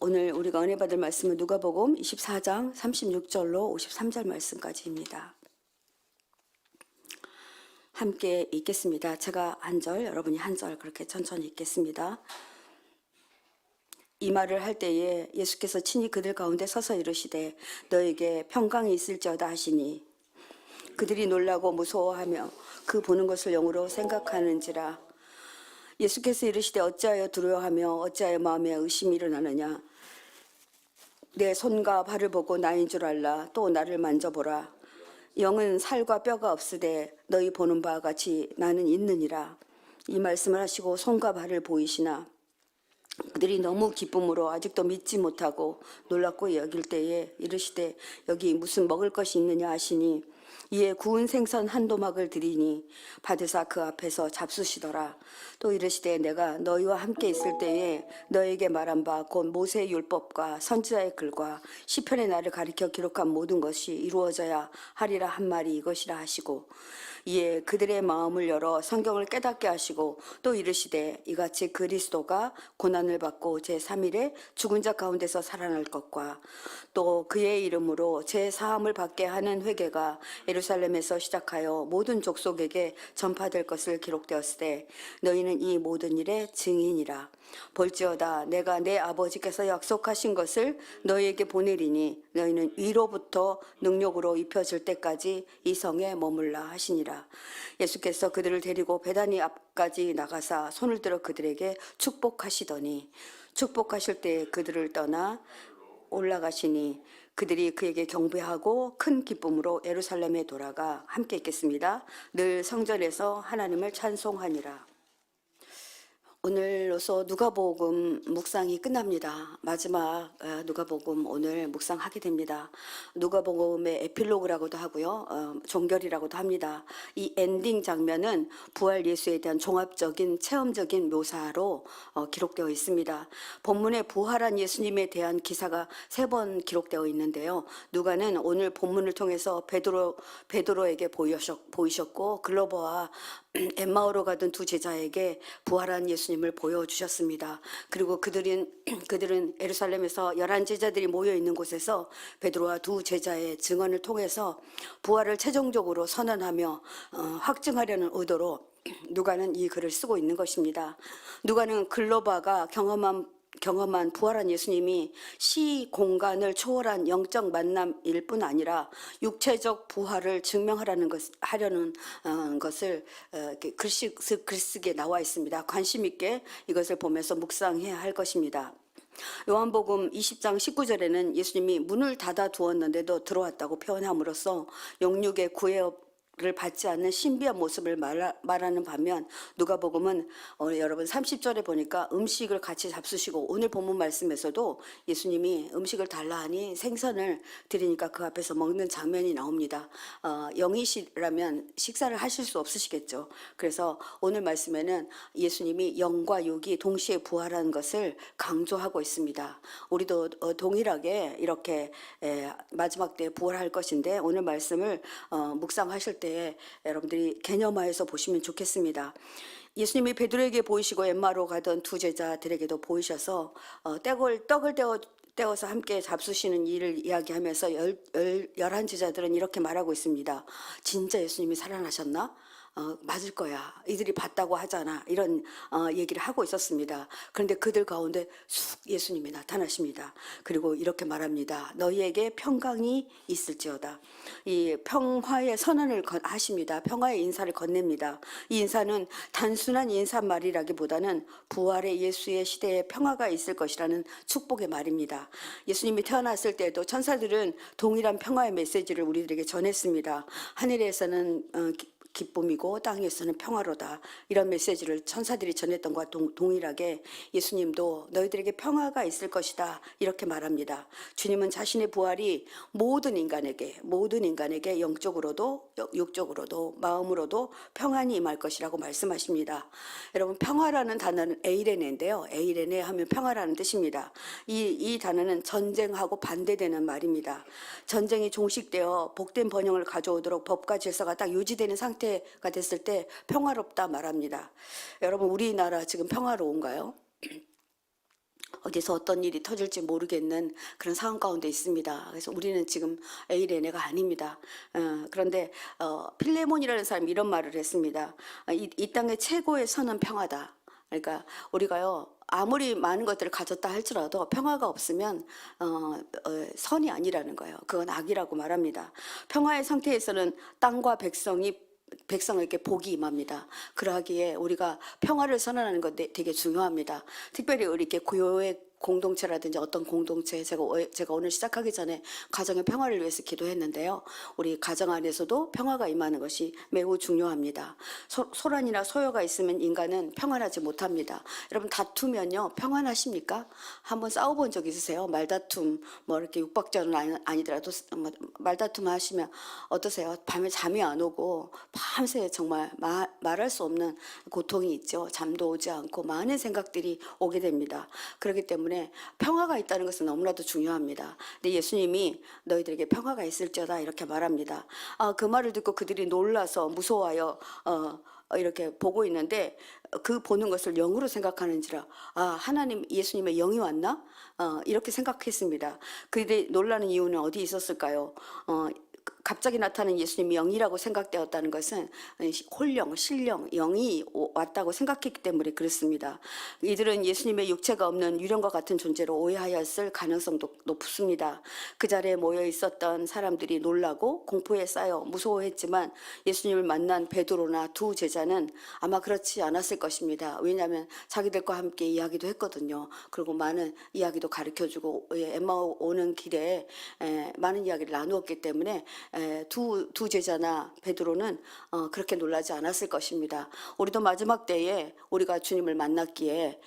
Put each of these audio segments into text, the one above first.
오늘 우리가 은혜 받을 말씀은 누가복음 24장 36절로 53절 말씀까지입니다. 함께 읽겠습니다. 제가 한 절, 여러분이 한 절 그렇게 천천히 읽겠습니다. 이 말을 할 때에 예수께서 친히 그들 가운데 서서 이르시되 너에게 평강이 있을지어다 하시니 그들이 놀라고 무서워하며 그 보는 것을 영으로 생각하는지라. 예수께서 이르시되 어찌하여 두려워하며 어찌하여 마음에 의심이 일어나느냐. 내 손과 발을 보고 나인 줄 알라. 또 나를 만져보라. 영은 살과 뼈가 없으되 너희 보는 바와 같이 나는 있느니라. 이 말씀을 하시고 손과 발을 보이시나 그들이 너무 기쁨으로 아직도 믿지 못하고 놀랍고 여길 때에 이르시되 여기 무슨 먹을 것이 있느냐 하시니 이에 구운 생선 한 도막을 드리니 받으사 그 앞에서 잡수시더라. 또 이르시되 내가 너희와 함께 있을 때에 너에게 말한 바 곧 모세의 율법과 선지자의 글과 시편의 나를 가리켜 기록한 모든 것이 이루어져야 하리라 한 말이 이것이라 하시고 이에 그들의 마음을 열어 성경을 깨닫게 하시고 또 이르시되 이같이 그리스도가 고난을 받고 제3일에 죽은 자 가운데서 살아날 것과 또 그의 이름으로 제사함을 받게 하는 회개가 예루살렘에서 시작하여 모든 족속에게 전파될 것을 기록되었으되 너희는 이 모든 일의 증인이라. 볼지어다 내가 내 아버지께서 약속하신 것을 너희에게 보내리니 너희는 위로부터 능력으로 입혀질 때까지 이 성에 머물라 하시니라. 예수께서 그들을 데리고 베다니 앞까지 나가사 손을 들어 그들에게 축복하시더니 축복하실 때 그들을 떠나 올라가시니 그들이 그에게 경배하고 큰 기쁨으로 예루살렘에 돌아가 함께 읽겠습니다. 늘 성전에서 하나님을 찬송하니라. 오늘로서 누가복음 묵상이 끝납니다. 마지막 누가복음 오늘 묵상하게 됩니다. 누가복음의 에필로그라고도 하고요. 종결이라고도 합니다. 이 엔딩 장면은 부활 예수에 대한 종합적인 체험적인 묘사로 기록되어 있습니다. 본문에 부활한 예수님에 대한 기사가 3번 기록되어 있는데요. 누가는 오늘 본문을 통해서 베드로에게 보이셨고 글로버와 엠마오로 가던 두 제자에게 부활한 예수님을 보여주셨습니다. 그리고 그들은 예루살렘에서 11제자들이 모여 있는 곳에서 베드로와 두 제자의 증언을 통해서 부활을 최종적으로 선언하며 확증하려는 의도로 누가는 이 글을 쓰고 있는 것입니다. 누가는 글로바가 경험한 부활한 예수님이 시 공간을 초월한 영적 만남일 뿐 아니라 육체적 부활을 증명하려는 것을 글쓰기에 나와 있습니다. 관심 있게 이것을 보면서 묵상해야 할 것입니다. 요한복음 20장 19절에는 예수님이 문을 닫아 두었는데도 들어왔다고 표현함으로써 영육의 구애를 받지 않는 신비한 모습을 말하는 반면 누가복음은 여러분 30절에 보니까 음식을 같이 잡수시고 오늘 본문 말씀에서도 예수님이 음식을 달라 하니 생선을 드리니까 그 앞에서 먹는 장면이 나옵니다. 영이시라면 식사를 하실 수 없으시겠죠. 그래서 오늘 말씀에는 예수님이 영과 육이 동시에 부활한 것을 강조하고 있습니다. 우리도 동일하게 이렇게 마지막 때에 부활할 것인데 오늘 말씀을 묵상하실 때 여러분들이 개념화해서 보시면 좋겠습니다. 예수님이 베드로에게 보이시고 엠마로 가던 두 제자들에게도 보이셔서 떡을 떼어서 함께 잡수시는 일을 이야기하면서 11제자들은 이렇게 말하고 있습니다. 진짜 예수님이 살아나셨나? 맞을 거야. 이들이 봤다고 하잖아. 이런 얘기를 하고 있었습니다. 그런데 그들 가운데 쑥 예수님이 나타나십니다. 그리고 이렇게 말합니다. 너희에게 평강이 있을지어다. 이 평화의 선언을 하십니다. 평화의 인사를 건넵니다. 이 인사는 단순한 인사말이라기보다는 부활의 예수의 시대에 평화가 있을 것이라는 축복의 말입니다. 예수님이 태어났을 때도 천사들은 동일한 평화의 메시지를 우리들에게 전했습니다. 하늘에서는 기쁨이고 땅에서는 평화로다. 이런 메시지를 천사들이 전했던 것과 동일하게 예수님도 너희들에게 평화가 있을 것이다. 이렇게 말합니다. 주님은 자신의 부활이 모든 인간에게 영적으로도 육적으로도 마음으로도 평안이 임할 것이라고 말씀하십니다. 여러분 평화라는 단어는 에이레네인데요. 에이레네 하면 평화라는 뜻입니다. 이 단어는 전쟁하고 반대되는 말입니다. 전쟁이 종식되어 복된 번영을 가져오도록 법과 질서가 딱 유지되는 상태가 됐을 때 평화롭다 말합니다. 여러분 우리나라 지금 평화로운가요? 어디서 어떤 일이 터질지 모르겠는 그런 상황 가운데 있습니다. 그래서 우리는 지금 에이레네가 아닙니다. 그런데 필레몬이라는 사람이 이런 말을 했습니다. 이 땅의 최고의 선은 평화다. 그러니까 우리가요, 아무리 많은 것들을 가졌다 할지라도 평화가 없으면 선이 아니라는 거예요. 그건 악이라고 말합니다. 평화의 상태에서는 땅과 백성에게 복이 임합니다. 그러하기에 우리가 평화를 선언하는 것 되게 중요합니다. 특별히 우리 이렇게 교회 공동체라든지 어떤 공동체, 제가 오늘 시작하기 전에 가정의 평화를 위해서 기도했는데요. 우리 가정 안에서도 평화가 임하는 것이 매우 중요합니다. 소란이나 소요가 있으면 인간은 평안하지 못합니다. 여러분, 다투면요, 평안하십니까? 한번 싸워본 적 있으세요? 말다툼, 뭐 이렇게 육박전은 아니더라도 말다툼 하시면 어떠세요? 밤에 잠이 안 오고 밤새 정말 말할 수 없는 고통이 있죠. 잠도 오지 않고 많은 생각들이 오게 됩니다. 그렇기 때문에 평화가 있다는 것은 너무나도 중요합니다. 근데 예수님이 너희들에게 평화가 있을지어다 이렇게 말합니다. 그 말을 듣고 그들이 놀라서 무서워하여 이렇게 보고 있는데 그 보는 것을 영으로 생각하는지라 하나님 예수님의 영이 왔나? 이렇게 생각했습니다. 그들이 놀라는 이유는 어디 있었을까요? 갑자기 나타난 예수님이 영이라고 생각되었다는 것은 홀령, 신령, 영이 왔다고 생각했기 때문에 그렇습니다. 이들은 예수님의 육체가 없는 유령과 같은 존재로 오해하였을 가능성도 높습니다. 그 자리에 모여 있었던 사람들이 놀라고 공포에 쌓여 무서워했지만 예수님을 만난 베드로나 두 제자는 아마 그렇지 않았을 것입니다. 왜냐하면 자기들과 함께 이야기도 했거든요. 그리고 많은 이야기도 가르쳐주고 엠마오 오는 길에 많은 이야기를 나누었기 때문에 두 제자나 베드로는 그렇게 놀라지 않았을 것입니다. 우리도 마지막 때에 우리가 주님을 만났기에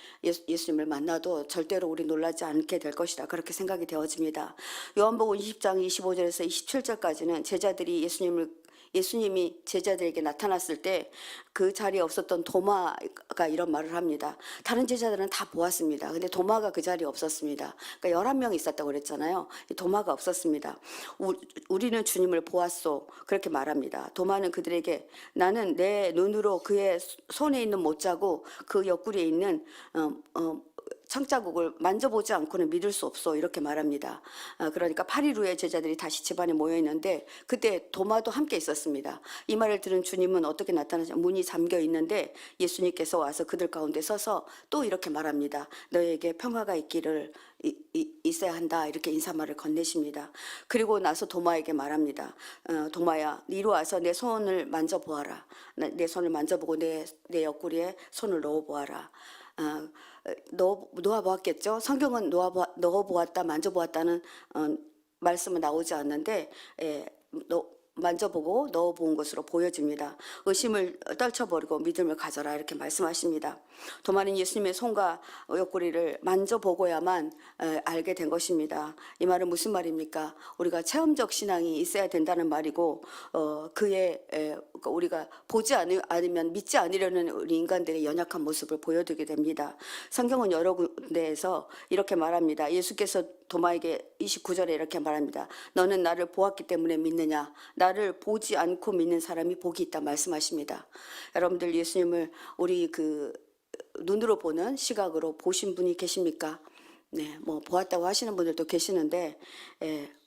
예수님을 만나도 절대로 우리 놀라지 않게 될 것이다. 그렇게 생각이 되어집니다. 요한복음 20장 25절에서 27절까지는 예수님이 제자들에게 나타났을 때 그 자리에 없었던 도마가 이런 말을 합니다. 다른 제자들은 다 보았습니다. 근데 도마가 그 자리에 없었습니다. 그러니까 11명이 있었다고 그랬잖아요. 도마가 없었습니다. 우리는 주님을 보았소. 그렇게 말합니다. 도마는 그들에게 나는 내 눈으로 그의 손에 있는 못자국 그 옆구리에 있는 창자국을 만져보지 않고는 믿을 수 없어 이렇게 말합니다. 그러니까 8일 후에 제자들이 다시 집안에 모여 있는데 그때 도마도 함께 있었습니다. 이 말을 들은 주님은 어떻게 나타나죠? 문이 잠겨 있는데 예수님께서 와서 그들 가운데 서서 또 이렇게 말합니다. 너에게 평화가 있어야 한다 이렇게 인사말을 건네십니다. 그리고 나서 도마에게 말합니다. 도마야, 이리 와서 내 손을 만져보아라. 내 손을 만져보고 내 옆구리에 손을 넣어보아라. 놓아보았겠죠. 성경은 넣어보았다, 만져보았다는 말씀은 나오지 않는데 만져보고 넣어본 것으로 보여집니다. 의심을 떨쳐버리고 믿음을 가져라 이렇게 말씀하십니다. 도마는 예수님의 손과 옆구리를 만져보고야만 알게 된 것입니다. 이 말은 무슨 말입니까? 우리가 체험적 신앙이 있어야 된다는 말이고 우리가 보지 않으면 믿지 않으려는 우리 인간들의 연약한 모습을 보여주게 됩니다. 성경은 여러 군데에서 이렇게 말합니다. 예수께서 도마에게 29절에 이렇게 말합니다. 너는 나를 보았기 때문에 믿느냐? 나를 보지 않고 믿는 사람이 복이 있다 말씀하십니다. 여러분들 예수님을 우리 눈으로 보는 시각으로 보신 분이 계십니까? 네, 뭐 보았다고 하시는 분들도 계시는데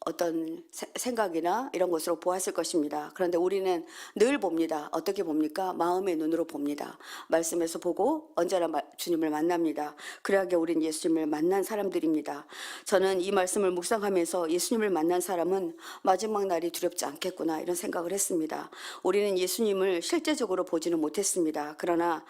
어떤 생각이나 이런 것으로 보았을 것입니다. 그런데 우리는 늘 봅니다. 어떻게 봅니까? 마음의 눈으로 봅니다. 말씀에서 보고 언제나 주님을 만납니다. 그러하게 우리는 예수님을 만난 사람들입니다. 저는 이 말씀을 묵상하면서 예수님을 만난 사람은 마지막 날이 두렵지 않겠구나 이런 생각을 했습니다. 우리는 예수님을 실제적으로 보지는 못했습니다. 그러나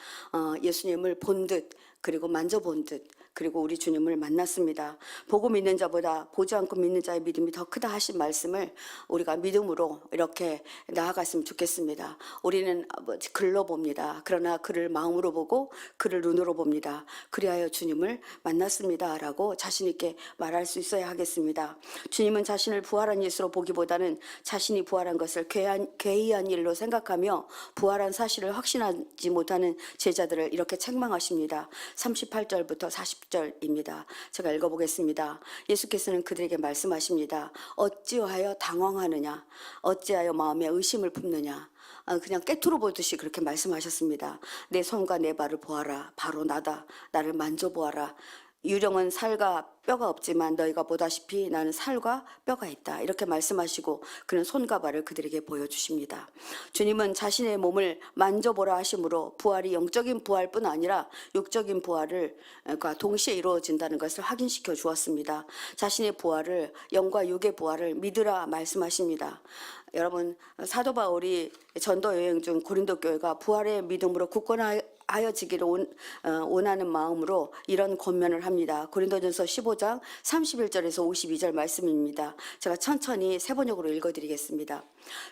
예수님을 본 듯 그리고 만져본 듯 그리고 우리 주님을 만났습니다. 보고 믿는 자보다 보지 않고 믿는 자의 믿음이 더 크다 하신 말씀을 우리가 믿음으로 이렇게 나아갔으면 좋겠습니다. 우리는 글로 봅니다. 그러나 그를 마음으로 보고 그를 눈으로 봅니다. 그리하여 주님을 만났습니다 라고 자신 있게 말할 수 있어야 하겠습니다. 주님은 자신을 부활한 예수로 보기보다는 자신이 부활한 것을 괴이한 일로 생각하며 부활한 사실을 확신하지 못하는 제자들을 이렇게 책망하십니다. 38절부터 40절입니다. 제가 읽어보겠습니다. 예수께서는 그들에게 말씀하십니다. 어찌하여 당황하느냐? 어찌하여 마음에 의심을 품느냐? 그냥 깨트로 보듯이 그렇게 말씀하셨습니다. 내 손과 내 발을 보아라. 바로 나다. 나를 만져보아라. 유령은 살과 뼈가 없지만 너희가 보다시피 나는 살과 뼈가 있다. 이렇게 말씀하시고 그는 손과 발을 그들에게 보여주십니다. 주님은 자신의 몸을 만져보라 하심으로 부활이 영적인 부활뿐 아니라 육적인 부활과 동시에 이루어진다는 것을 확인시켜 주었습니다. 자신의 부활을, 영과 육의 부활을 믿으라 말씀하십니다. 여러분, 사도 바울이 전도 여행 중 고린도 교회가 부활의 믿음으로 굳건하여지기를 원하는 마음으로 이런 권면을 합니다. 고린도전서 15장 31절에서 52절 말씀입니다. 제가 천천히 세 번역으로 읽어드리겠습니다.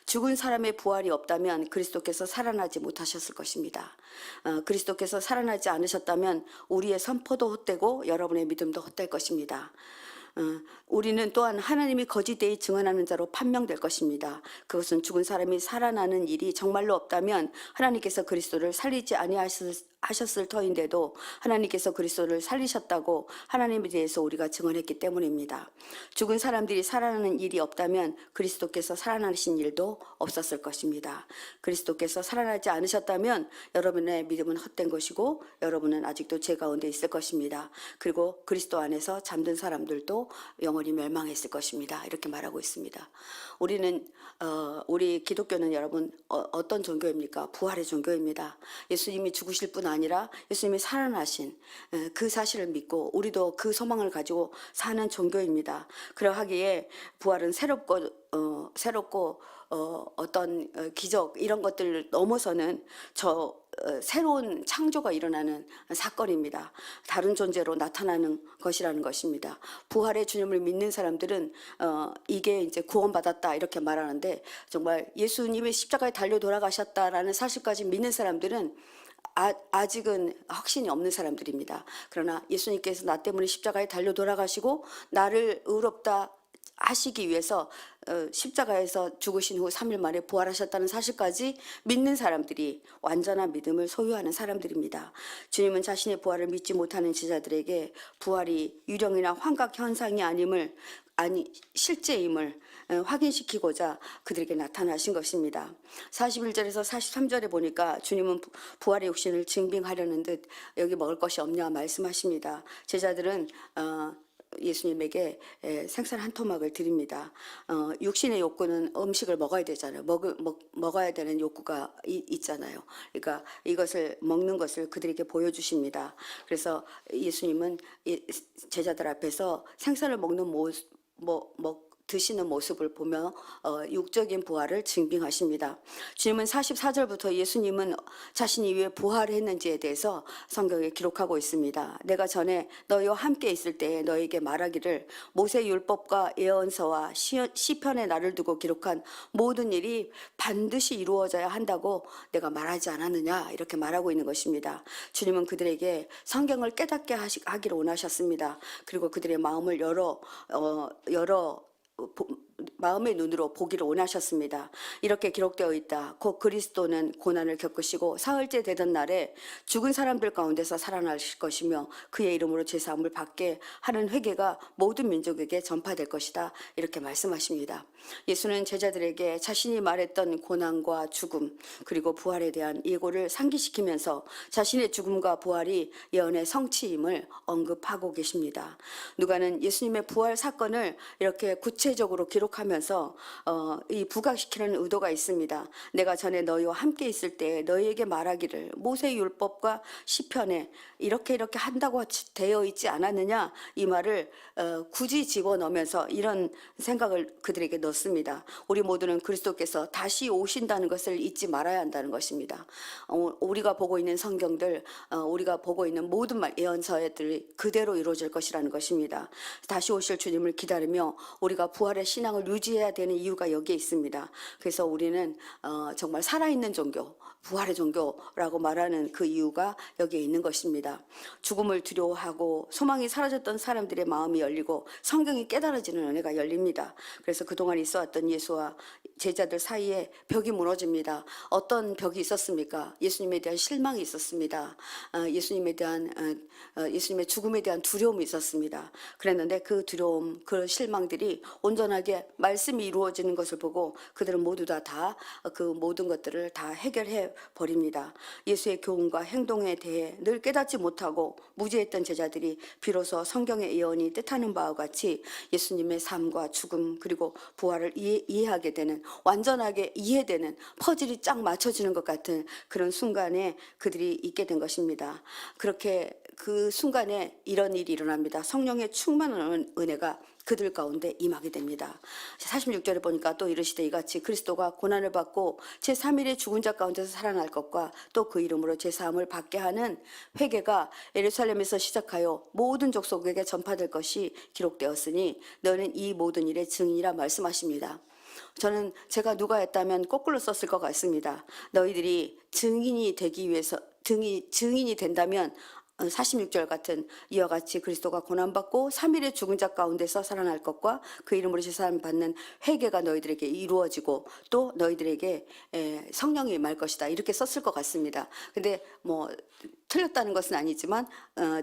죽은 사람의 부활이 없다면 그리스도께서 살아나지 못하셨을 것입니다. 그리스도께서 살아나지 않으셨다면 우리의 선포도 헛되고 여러분의 믿음도 헛될 것입니다. 우리는 또한 하나님이 거짓되이 증언하는 자로 판명될 것입니다. 그것은 죽은 사람이 살아나는 일이 정말로 없다면 하나님께서 그리스도를 살리지 아니하셨을 터인데도 하나님께서 그리스도를 살리셨다고 하나님에 대해서 우리가 증언했기 때문입니다. 죽은 사람들이 살아나는 일이 없다면 그리스도께서 살아나신 일도 없었을 것입니다. 그리스도께서 살아나지 않으셨다면 여러분의 믿음은 헛된 것이고 여러분은 아직도 죄 가운데 있을 것입니다. 그리고 그리스도 안에서 잠든 사람들도 영원히 멸망했을 것입니다. 이렇게 말하고 있습니다. 우리 기독교는 여러분 어떤 종교입니까? 부활의 종교입니다. 예수님이 죽으실 뿐 아니라 예수님이 살아나신 그 사실을 믿고 우리도 그 소망을 가지고 사는 종교입니다. 그러하기에 부활은 새롭고 어떤 기적 이런 것들을 넘어서는 새로운 창조가 일어나는 사건입니다. 다른 존재로 나타나는 것이라는 것입니다. 부활의 주님을 믿는 사람들은 이게 이제 구원받았다 이렇게 말하는데 정말 예수님이 십자가에 달려 돌아가셨다라는 사실까지 믿는 사람들은 아직은 확신이 없는 사람들입니다. 그러나 예수님께서 나 때문에 십자가에 달려 돌아가시고 나를 의롭다 하시기 위해서 십자가에서 죽으신 후 3일 만에 부활하셨다는 사실까지 믿는 사람들이 완전한 믿음을 소유하는 사람들입니다. 주님은 자신의 부활을 믿지 못하는 제자들에게 부활이 유령이나 환각 현상이 실제임을 확인시키고자 그들에게 나타나신 것입니다. 41절에서 43절에 보니까 주님은 부활의 육신을 증빙하려는 듯 여기 먹을 것이 없냐 말씀하십니다. 제자들은 예수님에게 생선 한 토막을 드립니다. 육신의 욕구는 음식을 먹어야 되잖아요. 먹어야 되는 욕구가 있잖아요. 그러니까 이것을 먹는 것을 그들에게 보여주십니다. 그래서 예수님은 제자들 앞에서 생선을 먹는 드시는 모습을 보며 육적인 부활을 증빙하십니다. 주님은 44절부터 예수님은 자신이 왜 부활했는지에 대해서 성경에 기록하고 있습니다. 내가 전에 너희와 함께 있을 때에 너희에게 말하기를 모세 율법과 예언서와 시편에 나를 두고 기록한 모든 일이 반드시 이루어져야 한다고 내가 말하지 않았느냐 이렇게 말하고 있는 것입니다. 주님은 그들에게 성경을 깨닫게 하기를 원하셨습니다. 그리고 그들의 마음을 마음의 눈으로 보기를 원하셨습니다. 이렇게 기록되어 있다. 곧 그리스도는 고난을 겪으시고 사흘째 되던 날에 죽은 사람들 가운데서 살아나실 것이며 그의 이름으로 제사함을 받게 하는 회개가 모든 민족에게 전파될 것이다. 이렇게 말씀하십니다. 예수는 제자들에게 자신이 말했던 고난과 죽음 그리고 부활에 대한 예고를 상기시키면서 자신의 죽음과 부활이 예언의 성취임을 언급하고 계십니다. 누가는 예수님의 부활 사건을 이렇게 구체적으로 기록하면서 이 부각시키는 의도가 있습니다. 내가 전에 너희와 함께 있을 때 너희에게 말하기를 모세 율법과 시편에 이렇게 한다고 되어 있지 않았느냐 이 말을 굳이 집어넣으면서 이런 생각을 그들에게 넣습니다. 우리 모두는 그리스도께서 다시 오신다는 것을 잊지 말아야 한다는 것입니다. 우리가 보고 있는 성경들 우리가 보고 있는 모든 예언서들이 그대로 이루어질 것이라는 것입니다. 다시 오실 주님을 기다리며 우리가 부활의 신앙을 유지해야 되는 이유가 여기에 있습니다. 그래서 우리는 정말 살아있는 종교, 부활의 종교라고 말하는 그 이유가 여기에 있는 것입니다. 죽음을 두려워하고 소망이 사라졌던 사람들의 마음이 열리고 성경이 깨달아지는 은혜가 열립니다. 그래서 그동안 있어왔던 예수와 제자들 사이에 벽이 무너집니다. 어떤 벽이 있었습니까? 예수님에 대한 실망이 있었습니다. 예수님의 죽음에 대한 두려움이 있었습니다. 그랬는데 그 두려움, 그 실망들이 온전하게 말씀이 이루어지는 것을 보고 그들은 모두 다 그 모든 것들을 다 해결해 버립니다. 예수의 교훈과 행동에 대해 늘 깨닫지 못하고 무지했던 제자들이 비로소 성경의 예언이 뜻하는 바와 같이 예수님의 삶과 죽음 그리고 부활을 이해하게 되는, 완전하게 이해되는, 퍼즐이 쫙 맞춰지는 것 같은 그런 순간에 그들이 있게 된 것입니다. 그렇게 그 순간에 이런 일이 일어납니다. 성령의 충만한 은혜가 그들 가운데 임하게 됩니다. 46절에 보니까 또 이르시되 이같이 그리스도가 고난을 받고 제3일에 죽은 자 가운데서 살아날 것과 또 그 이름으로 제3을 받게 하는 회개가 예루살렘에서 시작하여 모든 족속에게 전파될 것이 기록되었으니 너는 이 모든 일의 증인이라 말씀하십니다. 저는 제가 누가 했다면 거꾸로 썼을 것 같습니다. 너희들이 증인이 되기 위해서 증인이 된다면 46절 같은 이와 같이 그리스도가 고난받고 3일에 죽은 자 가운데서 살아날 것과 그 이름으로 제사함 받는 회개가 너희들에게 이루어지고 또 너희들에게 성령이 임할 것이다, 이렇게 썼을 것 같습니다. 근데 뭐 틀렸다는 것은 아니지만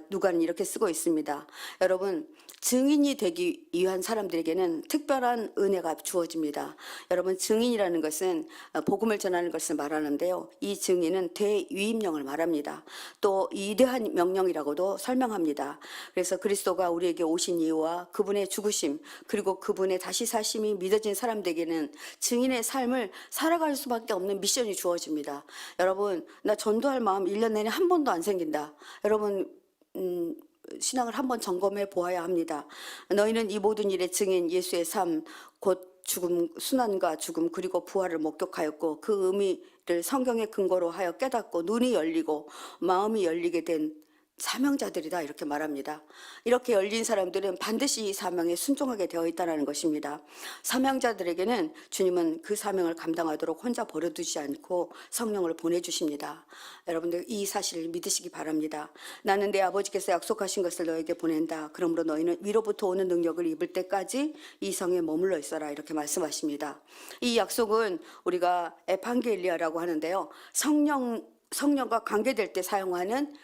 누가는 이렇게 쓰고 있습니다. 여러분, 증인이 되기 위한 사람들에게는 특별한 은혜가 주어집니다. 여러분, 증인이라는 것은 복음을 전하는 것을 말하는데요, 이 증인은 대위임령을 말합니다. 또 이대한 명령이라고도 설명합니다. 그래서 그리스도가 우리에게 오신 이유와 그분의 죽으심 그리고 그분의 다시 사심이 믿어진 사람들에게는 증인의 삶을 살아갈 수밖에 없는 미션이 주어집니다. 여러분, 나 전도할 마음 1년 내내 한 번도 안 생긴다. 여러분, 신앙을 한번 점검해 보아야 합니다. 너희는 이 모든 일의 증인 예수의 삶 곧 죽음, 순환과 죽음 그리고 부활을 목격하였고 그 의미를 성경의 근거로 하여 깨닫고 눈이 열리고 마음이 열리게 된 사명자들이다, 이렇게 말합니다. 이렇게 열린 사람들은 반드시 이 사명에 순종하게 되어 있다는 것입니다. 사명자들에게는 주님은 그 사명을 감당하도록 혼자 버려두지 않고 성령을 보내주십니다. 여러분들 이 사실을 믿으시기 바랍니다. 나는 내 아버지께서 약속하신 것을 너에게 보낸다. 그러므로 너희는 위로부터 오는 능력을 입을 때까지 이 성에 머물러 있어라, 이렇게 말씀하십니다. 이 약속은 우리가 에판겔리아라고 하는데요, 성령과 관계될 때 사용하는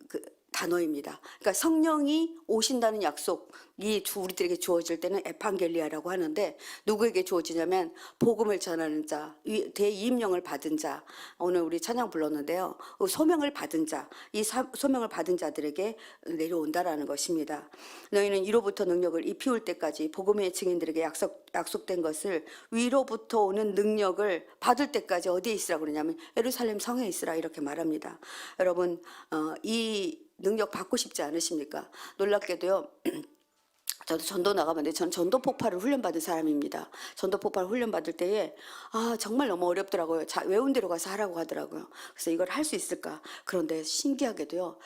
그 단어입니다. 그러니까 성령이 오신다는 약속이 우리들에게 주어질 때는 에판겔리아라고 하는데, 누구에게 주어지냐면 복음을 전하는 자, 대이임령을 받은 자, 오늘 우리 찬양 불렀는데요, 소명을 받은 자, 이 소명을 받은 자들에게 내려온다라는 것입니다. 너희는 위로부터 능력을 입히울 때까지 복음의 증인들에게 약속된 것을 위로부터 오는 능력을 받을 때까지 어디에 있으라고 그러냐면 예루살렘 성에 있으라, 이렇게 말합니다. 여러분, 이 능력 받고 싶지 않으십니까? 놀랍게도요, 저도 전도 나가봤는데 전 전도 폭발을 훈련받은 사람입니다. 전도 폭발 훈련받을 때에 정말 너무 어렵더라고요. 외운 대로 가서 하라고 하더라고요. 그래서 이걸 할 수 있을까? 그런데 신기하게도요,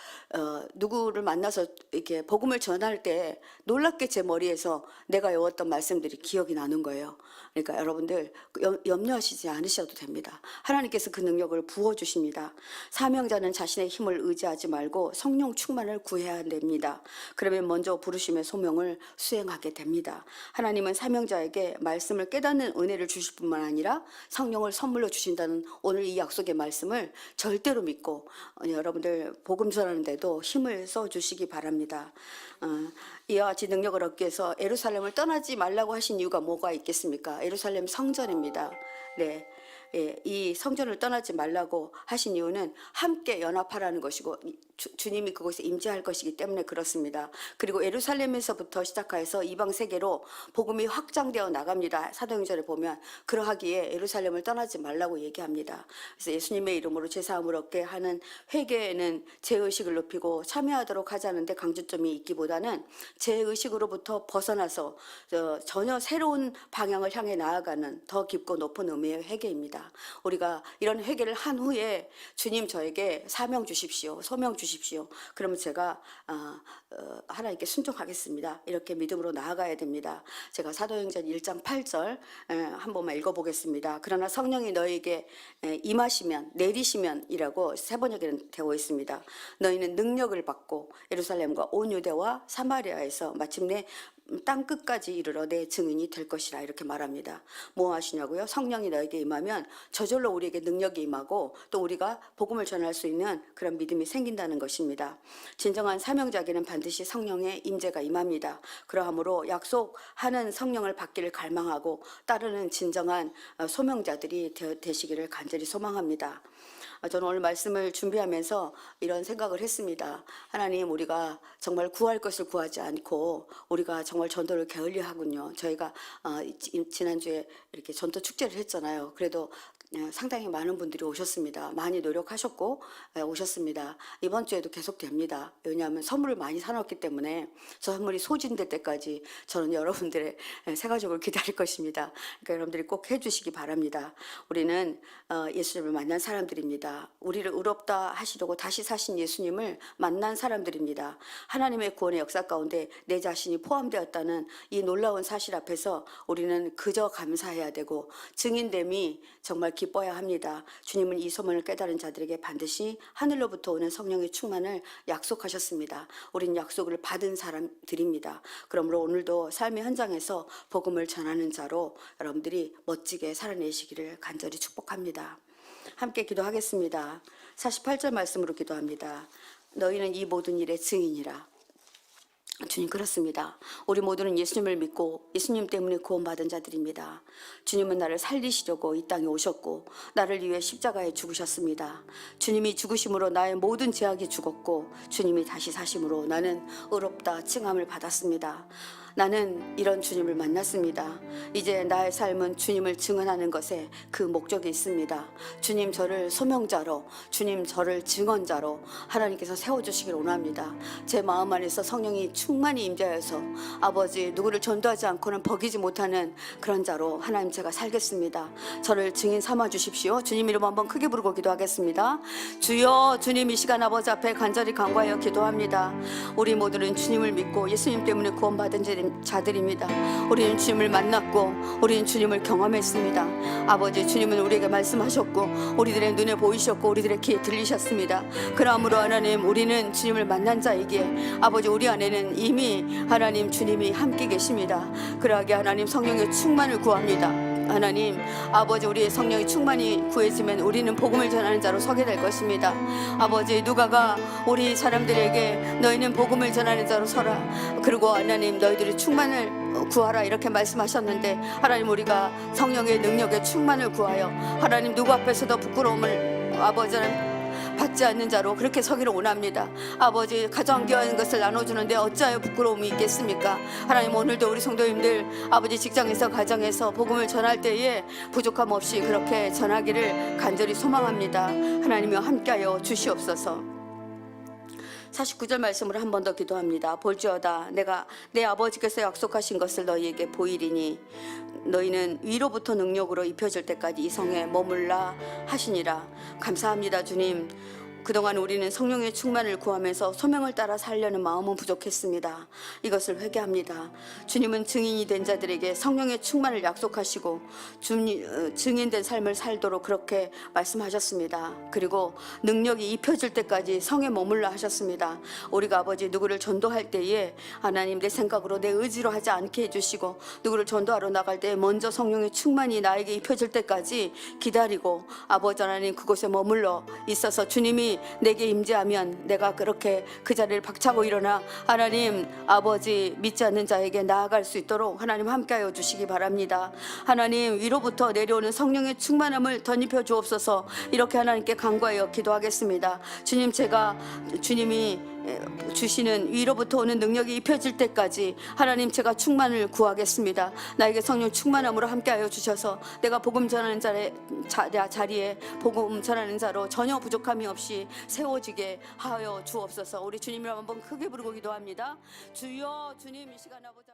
누구를 만나서 이렇게 복음을 전할 때 놀랍게 제 머리에서 내가 외웠던 말씀들이 기억이 나는 거예요. 그러니까 여러분들 염려하시지 않으셔도 됩니다. 하나님께서 그 능력을 부어주십니다. 사명자는 자신의 힘을 의지하지 말고 성령 충만을 구해야 됩니다. 그러면 먼저 부르심의 소명을 수행하게 됩니다. 하나님은 사명자에게 말씀을 깨닫는 은혜를 주실 뿐만 아니라 성령을 선물로 주신다는 오늘 이 약속의 말씀을 절대로 믿고 여러분들 복음 전하는데도 힘을 써주시기 바랍니다. 이와 같이 능력을 얻기 위해서 예루살렘을 떠나지 말라고 하신 이유가 뭐가 있겠습니까? 예루살렘 성전입니다. 네. 예, 이 성전을 떠나지 말라고 하신 이유는 함께 연합하라는 것이고 주님이 그곳에 임재할 것이기 때문에 그렇습니다. 그리고 예루살렘에서부터 시작해서 이방 세계로 복음이 확장되어 나갑니다. 사도행전에 보면 그러하기에 예루살렘을 떠나지 말라고 얘기합니다. 그래서 예수님의 이름으로 제사함을 얻게 하는 회개에는 제의식을 높이고 참여하도록 하자는데 강조점이 있기보다는 제의식으로부터 벗어나서 전혀 새로운 방향을 향해 나아가는 더 깊고 높은 의미의 회개입니다. 우리가 이런 회개를 한 후에 주님 저에게 사명 주십시오, 소명 주십시오. 그러면 제가 하나님께 순종하겠습니다, 이렇게 믿음으로 나아가야 됩니다. 제가 사도행전 1장 8절 한 번만 읽어보겠습니다. 그러나 성령이 너에게 임하시면 내리시면이라고 세 번역에는 되어 있습니다. 너희는 능력을 받고 예루살렘과 온 유대와 사마리아에서 마침내 땅 끝까지 이르러 내 증인이 될 것이라, 이렇게 말합니다. 뭐 하시냐고요? 성령이 너에게 임하면 저절로 우리에게 능력이 임하고 또 우리가 복음을 전할 수 있는 그런 믿음이 생긴다는 임재하는 것입니다. 진정한 사명자에게는 반드시 성령의 임재가 임합니다. 그러므로 약속하는 성령을 받기를 갈망하고 따르는 진정한 소명자들이 되시기를 간절히 소망합니다. 저는 오늘 말씀을 준비하면서 이런 생각을 했습니다. 하나님, 우리가 정말 구할 것을 구하지 않고 우리가 정말 전도를 게을리하군요. 저희가 지난주에 이렇게 전도 축제를 했잖아요. 그래도 상당히 많은 분들이 오셨습니다. 많이 노력하셨고 오셨습니다. 이번 주에도 계속됩니다. 왜냐하면 선물을 많이 사놓았기 때문에 선물이 소진될 때까지 저는 여러분들의 새 가족을 기다릴 것입니다. 그러니까 여러분들이 꼭 해주시기 바랍니다. 우리는 예수님을 만난 사람들입니다. 우리를 의롭다 하시려고 다시 사신 예수님을 만난 사람들입니다. 하나님의 구원의 역사 가운데 내 자신이 포함되었다는 이 놀라운 사실 앞에서 우리는 그저 감사해야 되고 증인됨이 정말 기뻐야 합니다. 주님은 이 소문을 깨달은 자들에게 반드시 하늘로부터 오는 성령의 충만을 약속하셨습니다. 우린 약속을 받은 사람들입니다. 그러므로 오늘도 삶의 현장에서 복음을 전하는 자로 여러분들이 멋지게 살아내시기를 간절히 축복합니다. 함께 기도하겠습니다. 48절 말씀으로 기도합니다. 너희는 이 모든 일의 증인이라. 주님, 그렇습니다. 우리 모두는 예수님을 믿고 예수님 때문에 구원받은 자들입니다. 주님은 나를 살리시려고 이 땅에 오셨고 나를 위해 십자가에 죽으셨습니다. 주님이 죽으심으로 나의 모든 죄악이 죽었고 주님이 다시 사심으로 나는 의롭다 칭함을 받았습니다. 나는 이런 주님을 만났습니다. 이제 나의 삶은 주님을 증언하는 것에 그 목적이 있습니다. 주님, 저를 소명자로, 주님, 저를 증언자로 하나님께서 세워주시길 원합니다. 제 마음 안에서 성령이 충만히 임재하여서 아버지, 누구를 전도하지 않고는 버기지 못하는 그런 자로 하나님, 제가 살겠습니다. 저를 증인 삼아 주십시오. 주님 이름 한번 크게 부르고 기도하겠습니다. 주여, 주님, 이 시간 아버지 앞에 간절히 간구하여 기도합니다. 우리 모두는 주님을 믿고 예수님 때문에 구원받은 자들입니다. 우리는 주님을 만났고 우리는 주님을 경험했습니다. 아버지, 주님은 우리에게 말씀하셨고 우리들의 눈에 보이셨고 우리들의 귀에 들리셨습니다. 그러므로 하나님, 우리는 주님을 만난 자이기에 아버지, 우리 안에는 이미 하나님 주님이 함께 계십니다. 그러하게 하나님 성령의 충만을 구합니다. 하나님 아버지, 우리의 성령이 충만히 구해지면 우리는 복음을 전하는 자로 서게 될 것입니다. 아버지, 누가가 우리 사람들에게 너희는 복음을 전하는 자로 서라, 그리고 하나님 너희들이 충만을 구하라 이렇게 말씀하셨는데, 하나님 우리가 성령의 능력의 충만을 구하여 하나님 누구 앞에서도 부끄러움을 아버지는 받지 않는 자로 그렇게 서기를 원합니다. 아버지, 가장 귀한 것을 나눠주는데 어찌하여 부끄러움이 있겠습니까? 하나님, 오늘도 우리 성도님들 아버지 직장에서 가정에서 복음을 전할 때에 부족함 없이 그렇게 전하기를 간절히 소망합니다. 하나님이여 함께하여 주시옵소서. 49절 말씀으로 한 번 더 기도합니다. 볼지어다 내가 내 아버지께서 약속하신 것을 너희에게 보이리니 너희는 위로부터 능력으로 입혀질 때까지 이 성에 머물라 하시니라. 감사합니다. 주님, 그동안 우리는 성령의 충만을 구하면서 소명을 따라 살려는 마음은 부족했습니다. 이것을 회개합니다. 주님은 증인이 된 자들에게 성령의 충만을 약속하시고 증인된 삶을 살도록 그렇게 말씀하셨습니다. 그리고 능력이 입혀질 때까지 성에 머물라 하셨습니다. 우리가 아버지 누구를 전도할 때에 하나님 내 생각으로 내 의지로 하지 않게 해주시고, 누구를 전도하러 나갈 때 먼저 성령의 충만이 나에게 입혀질 때까지 기다리고 아버지 하나님 그곳에 머물러 있어서 주님이 내게 임재하면 내가 그렇게 그 자리를 박차고 일어나 하나님 아버지 믿지 않는 자에게 나아갈 수 있도록 하나님 함께하여 주시기 바랍니다. 하나님, 위로부터 내려오는 성령의 충만함을 덧입혀 주옵소서. 이렇게 하나님께 간구하여 기도하겠습니다. 주님, 제가 주님이 주시는 위로부터 오는 능력이 입혀질 때까지 하나님 제가 충만을 구하겠습니다. 나에게 성령 충만함으로 함께하여 주셔서 내가 복음 전하는 자리에 복음 전하는 자로 전혀 부족함이 없이 세워지게 하여 주옵소서. 우리 주님이라 한번 크게 부르고 기도합니다. 주여, 주님, 이 시간 아버지